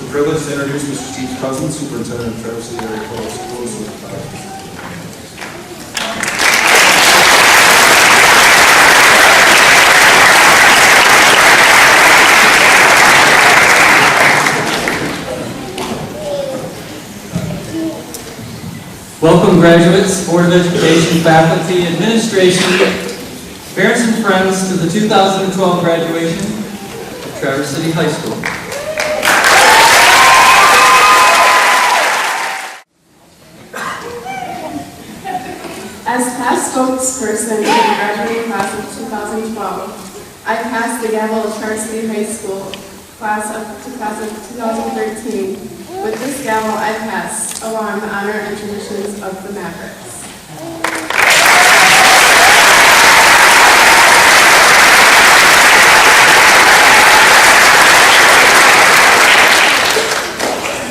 The privilege to introduce Mr. Steve Cousins, Superintendent of Traverse City Area Public Schools. Welcome graduates, Board of Education, faculty, administration, parents and friends to the 2012 graduation of Traverse City High School. As past spokesperson for the graduating class of 2012, I passed the gavel of Traverse City High School class of 2013. With this gavel, I pass along the honor and traditions of the Mavericks.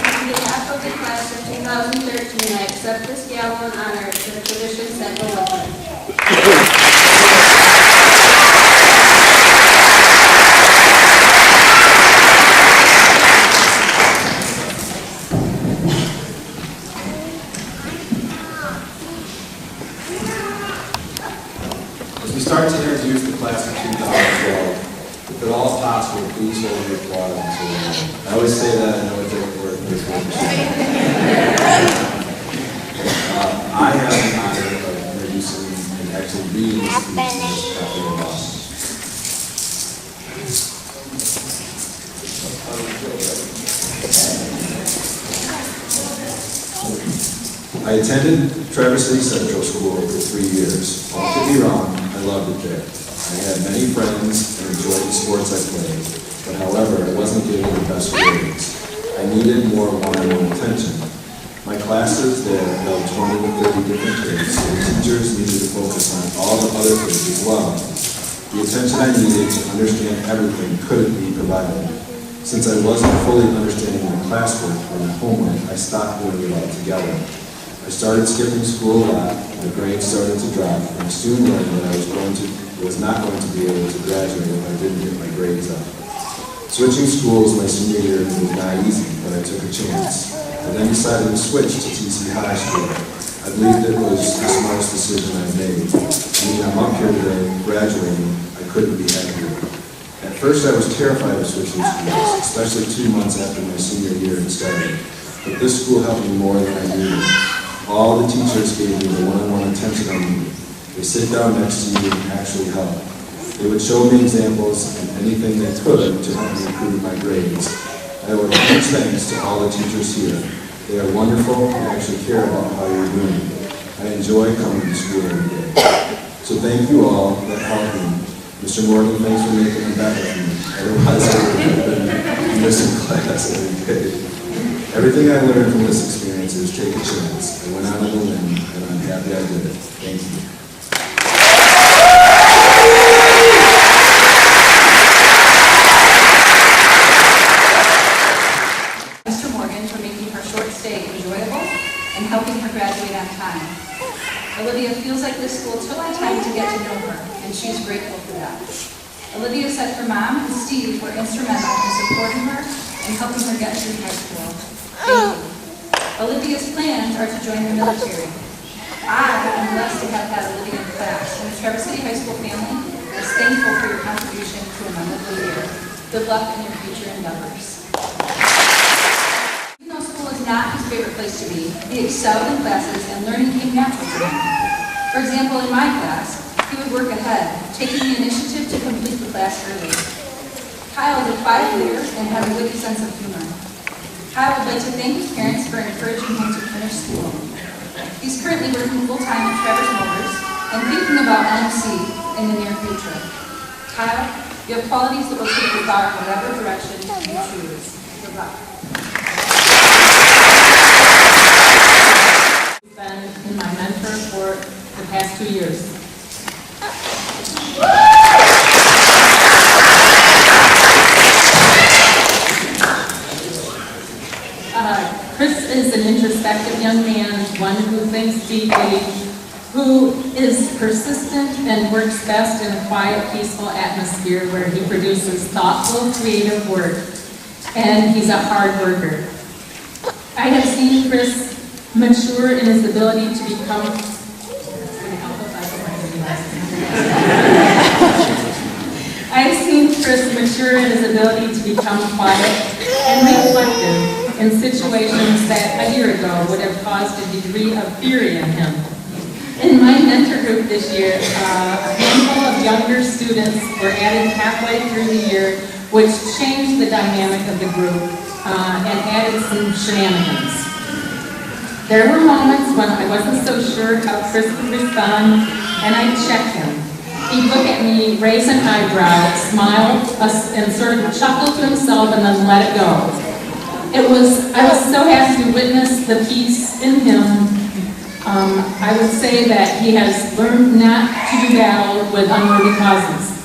On behalf of the class of 2013, I accept this gavel in honor of the traditions that go with it. As we start to introduce the class of 2012, if at all possible, please hold your applause until the end. I always say that, I know it doesn't work this way. I have the honor of introducing and actually reading the speech from this couple of us. I attended Traverse City Central School for 3 years. Don't get me wrong, I loved it there. I had many friends and enjoyed the sports I played, but however, I wasn't getting the best grades. I needed more one-on-one attention. My classes there held 20 to 30 different kids, and teachers needed to focus on all the other kids as well. The attention I needed to understand everything couldn't be provided. Since I wasn't fully understanding my classwork or my homework, I stopped doing it altogether. I started skipping school a lot, my grades started to drop, and I soon learned that I was not going to be able to graduate if I didn't get my grades up. Switching schools my senior year was not easy, but I took a chance. I then decided to switch to Highschool. I believed it was the smartest decision I've made. I mean, I'm up here today, graduating, I couldn't be happier. At first I was terrified of switching schools, especially 2 months after my senior year had started. But this school helped me more than I needed. All the teachers gave me the one-on-one attention I needed. They sit down next to you and actually help. They would show me examples and anything they could to help me improve my grades. I owe a huge thanks to all the teachers here. They are wonderful and actually care about how you're doing. I enjoy coming to school every day. So thank you all that helped me. Mr. Morgan, thanks for making them better for me. Otherwise I would have been missing class every day. Everything I learned from this experience is take a chance. I went out on a limb, and I'm happy I did it. Thank you. Mr. Morgan for making her short stay enjoyable and helping her graduate on time. Olivia feels like this school took the time to get to know her, and she's grateful for that. Olivia said her mom and Steve were instrumental in supporting her and helping her get through high school. Thank you. Olivia's plans are to join the military. I am blessed to have had Olivia in class, and the Traverse City High School family is thankful for your contribution to a memorable year. Good luck in your future endeavors. Even though school is not his favorite place to be, he excelled in classes and learning came natural to him. For example, in my class, he would work ahead, taking the initiative to complete the class early. Kyle is a quiet leader and had a witty sense of humor. Kyle would like to thank his parents for encouraging him to finish school. He's currently working full-time at Traverse Motors and thinking about NMC in the near future. Kyle, you have qualities that will take you far in whatever direction you choose. Good luck. He's been my mentor for the past 2 years. Chris is an introspective young man, one who thinks deeply, who is persistent and works best in a quiet, peaceful atmosphere where he produces thoughtful, creative work. and he's a hard worker. I have seen Chris mature in his ability to become... I've seen Chris mature in his ability to become quiet and reflective in situations that a year ago would have caused a degree of fury in him. In my mentor group this year, a handful of younger students were added halfway through the year, which changed the dynamic of the group and added some shenanigans. There were moments when I wasn't so sure how Chris would respond, and I'd check him. He'd look at me, raise an eyebrow, smile, and sort of chuckle to himself and then let it go. I was so happy to witness the peace in him. I would say that he has learned not to do battle with unworthy causes.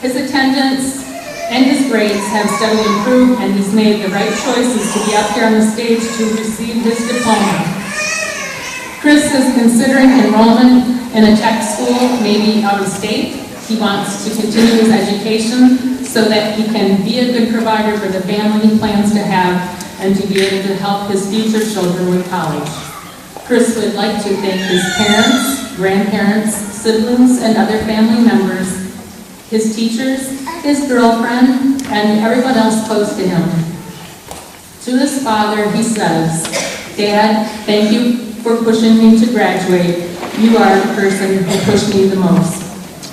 His attendance and his grades have steadily improved, and he's made the right choices to be up here on the stage to receive his diploma. Chris is considering enrollment in a tech school, maybe out of state. He wants to continue his education so that he can be a good provider for the family he plans to have and to be able to help his future children with college. Chris would like to thank his parents, grandparents, siblings, and other family members, his teachers, his girlfriend, and everyone else close to him. To his father, he says, "Dad, thank you for pushing me to graduate. You are the person who pushed me the most.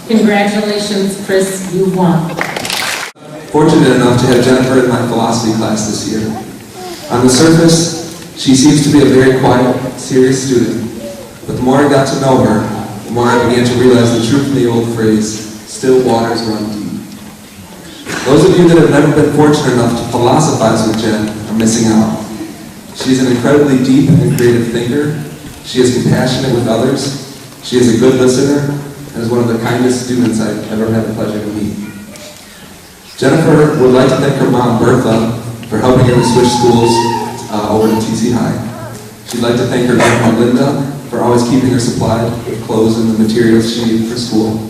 Congratulations, Chris, you won." Fortunate enough to have Jennifer in my philosophy class this year. On the surface, she seems to be a very quiet, serious student, but the more I got to know her, the more I began to realize the truth in the old phrase, "Still waters run deep." Those of you that have never been fortunate enough to philosophize with Jen are missing out. She's an incredibly deep and creative thinker. She is compassionate with others. She is a good listener and is one of the kindest students I've ever had the pleasure to meet. Jennifer would like to thank her mom, Bertha, for helping her to switch schools over to TC High. She'd like to thank her grandma, Linda, for always keeping her supplied with clothes and the materials she needed for school.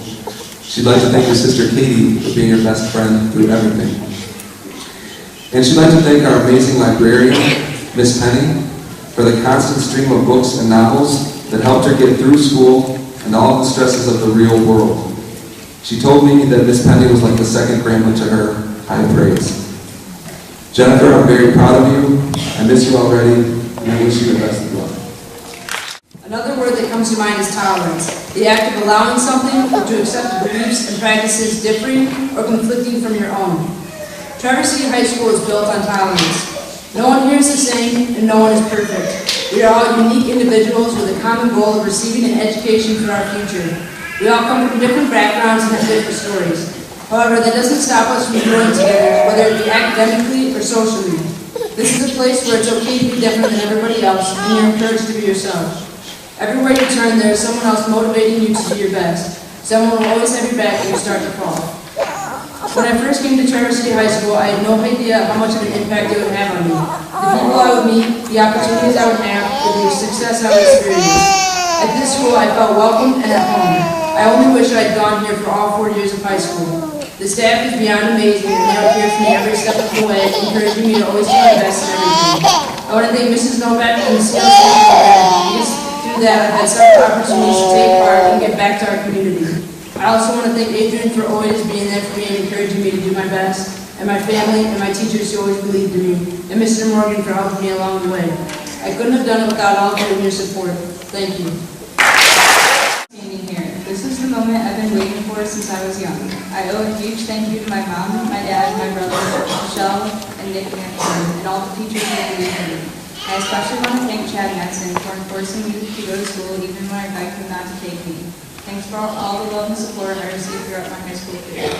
She'd like to thank her sister, Katie, for being her best friend through everything. And she'd like to thank our amazing librarian, Miss Penny, for the constant stream of books and novels that helped her get through school and all the stresses of the real world. She told me that Miss Penny was like a second grandma to her. High praise. Jennifer, I'm very proud of you. I miss you already, and I wish you the best of luck. Another word that comes to mind is tolerance, the act of allowing something or to accept beliefs and practices differing or conflicting from your own. Traverse City High School is built on tolerance. No one here is the same, and no one is perfect. We are all unique individuals with a common goal of receiving an education for our future. We all come from different backgrounds and have different stories. However, that doesn't stop us from growing together, whether it be academically or socially. This is a place where it's okay to be different than everybody else, and you're encouraged to be yourself. Everywhere you turn, there is someone else motivating you to do your best. Someone will always have your back when you start to fall. When I first came to Traverse City High School, I had no idea how much of an impact it would have on me. The people I would meet, the opportunities I would have, the success I would experience. At this school, I felt welcome and at home. I only wish I had gone here for all 4 years of high school. The staff is beyond amazing, and they are here for me every step of the way, encouraging me to always do my best in everything. I want to thank Mrs. Novak and the CLC because through that, I've had several opportunities to take part and get back to our community. I also want to thank Adrian for always being there for me and encouraging me to do my best, and my family and my teachers who always believed in me, and Mr. Morgan for helping me along the way. I couldn't have done it without all of you and your support. Thank you. Standing here. This is the moment I've been waiting for since I was young. I owe a huge thank you to my mom, my dad, my brother, Michelle, and Nick and all the teachers who believed in me. I especially want to thank Chad Metzen for enforcing me to go to school even when I begged him not to take me. Thanks for all the love and support I received throughout my high school career.